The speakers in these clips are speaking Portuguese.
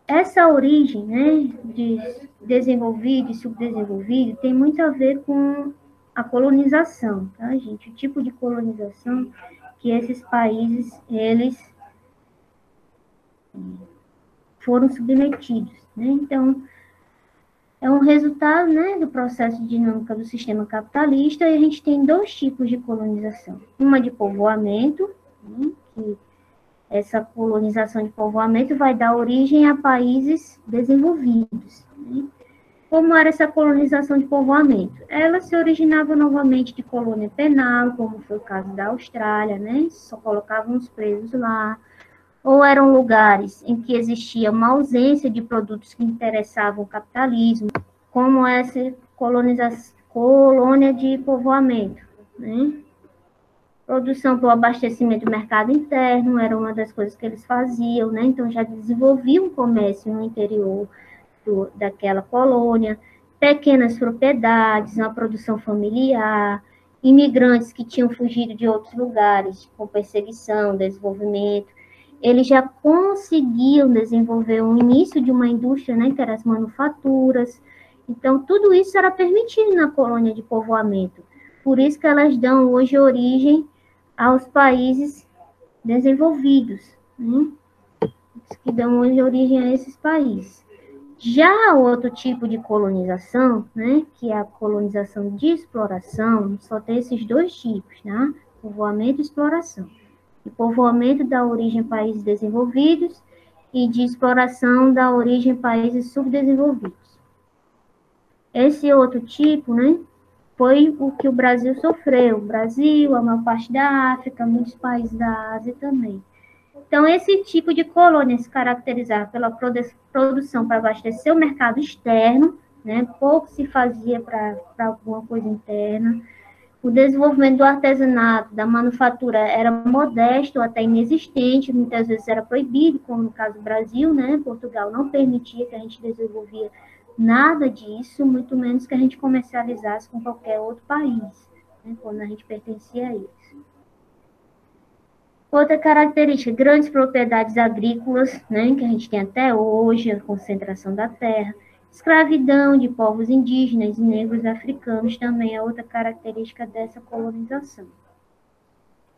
essa origem, né, de desenvolvido e subdesenvolvido tem muito a ver com a colonização, tá, gente? O tipo de colonização que esses países, eles foram submetidos, né? Então, é um resultado, né, do processo de dinâmica do sistema capitalista, e a gente tem dois tipos de colonização. Uma de povoamento, né, que essa colonização de povoamento vai dar origem a países desenvolvidos, né? Como era essa colonização de povoamento? Ela se originava novamente de colônia penal, como foi o caso da Austrália, né? Só colocavam os presos lá. Ou eram lugares em que existia uma ausência de produtos que interessavam o capitalismo, como essa colônia de povoamento, né? Produção para o abastecimento do mercado interno era uma das coisas que eles faziam, né? Então já desenvolviam um comércio no interior daquela colônia, pequenas propriedades, uma produção familiar, imigrantes que tinham fugido de outros lugares com perseguição, desenvolvimento, eles já conseguiam desenvolver um início de uma indústria, né, que eram as manufaturas. Então, tudo isso era permitido na colônia de povoamento. Por isso que elas dão hoje origem aos países desenvolvidos, né, que dão hoje origem a esses países. Já outro tipo de colonização, né, que é a colonização de exploração, só tem esses dois tipos, né, povoamento e exploração. De povoamento da origem países desenvolvidos e de exploração da origem países subdesenvolvidos. Esse outro tipo, né, foi o que o Brasil sofreu. O Brasil, a maior parte da África, muitos países da Ásia também. Então, esse tipo de colônia se caracterizava pela produção para abastecer o mercado externo, né, pouco se fazia para alguma coisa interna. O desenvolvimento do artesanato, da manufatura, era modesto, até inexistente, muitas vezes era proibido, como no caso do Brasil, né? Portugal não permitia que a gente desenvolvia nada disso, muito menos que a gente comercializasse com qualquer outro país, né? Quando a gente pertencia a eles. Outra característica, grandes propriedades agrícolas, né, que a gente tem até hoje, a concentração da terra. Escravidão de povos indígenas e negros africanos também é outra característica dessa colonização.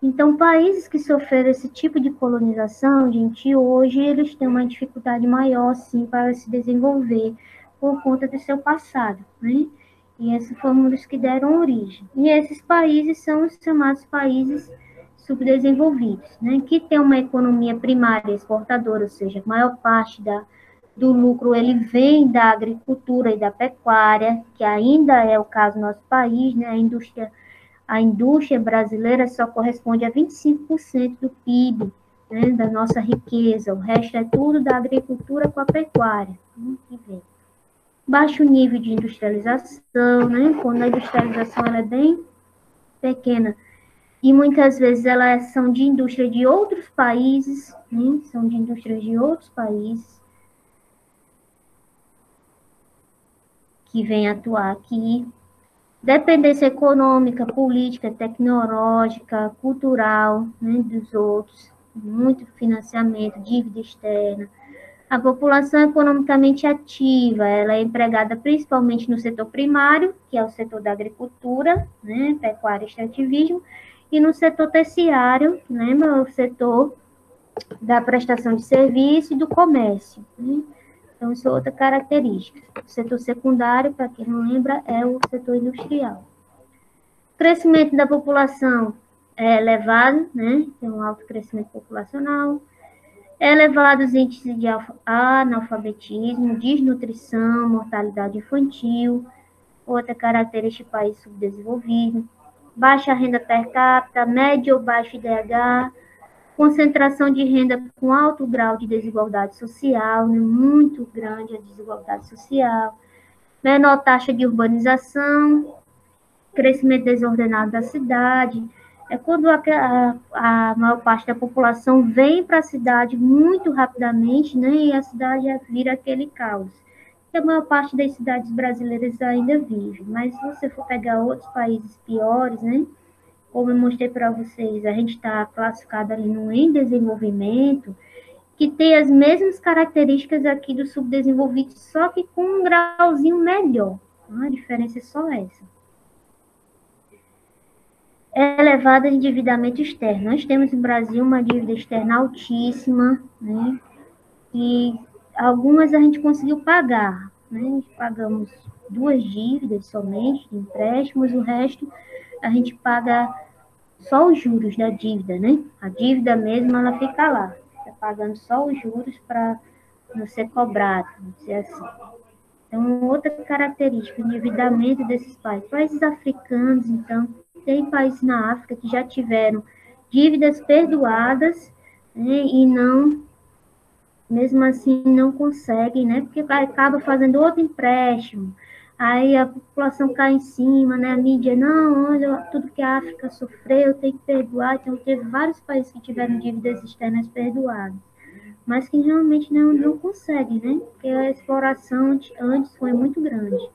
Então, países que sofreram esse tipo de colonização, gente, hoje eles têm uma dificuldade maior, sim, para se desenvolver por conta do seu passado, né? E esses foram os que deram origem. E esses países são os chamados países subdesenvolvidos, né? Que tem uma economia primária exportadora, ou seja, a maior parte do lucro ele vem da agricultura e da pecuária, que ainda é o caso do nosso país, né? A indústria brasileira só corresponde a 25% do PIB, né, da nossa riqueza. O resto é tudo da agricultura com a pecuária. Baixo nível de industrialização, né, quando a industrialização ela é bem pequena. E muitas vezes elas são de indústria de outros países, né, são de indústrias de outros países que vêm atuar aqui. Dependência econômica, política, tecnológica, cultural, né, dos outros, muito financiamento, dívida externa. A população economicamente ativa, ela é empregada principalmente no setor primário, que é o setor da agricultura, né, pecuária e extrativismo, e no setor terciário, né, o setor da prestação de serviço e do comércio, né? Então, isso é outra característica. O setor secundário, para quem não lembra, é o setor industrial. O crescimento da população é elevado, né? Tem um alto crescimento populacional. Elevados índices de analfabetismo, desnutrição, mortalidade infantil. Outra característica do país subdesenvolvido. Baixa renda per capita, médio ou baixo IDH, concentração de renda com alto grau de desigualdade social, né, muito grande a desigualdade social, menor taxa de urbanização, crescimento desordenado da cidade, é quando a maior parte da população vem para a cidade muito rapidamente, né, e a cidade vira aquele caos. Que a maior parte das cidades brasileiras ainda vive, mas se você for pegar outros países piores, né, como eu mostrei para vocês, a gente está classificado ali no em desenvolvimento, que tem as mesmas características aqui do subdesenvolvido, só que com um grauzinho melhor. A diferença é só essa. Elevado endividamento externo. Nós temos no Brasil uma dívida externa altíssima, né? E algumas a gente conseguiu pagar, né? Pagamos 2 dívidas somente, de empréstimos, o resto a gente paga só os juros da dívida, né? A dívida mesmo, ela fica lá, tá pagando só os juros para não ser cobrado, vamos dizer assim. Então, outra característica, o endividamento desses países. Países africanos, então, tem países na África que já tiveram dívidas perdoadas, né, e não, mesmo assim, não conseguem, né, porque acaba fazendo outro empréstimo, aí a população cai em cima, né, a mídia, não, olha, tudo que a África sofreu, tem que perdoar, então teve vários países que tiveram dívidas externas perdoadas, mas que realmente não conseguem, né, porque a exploração antes foi muito grande.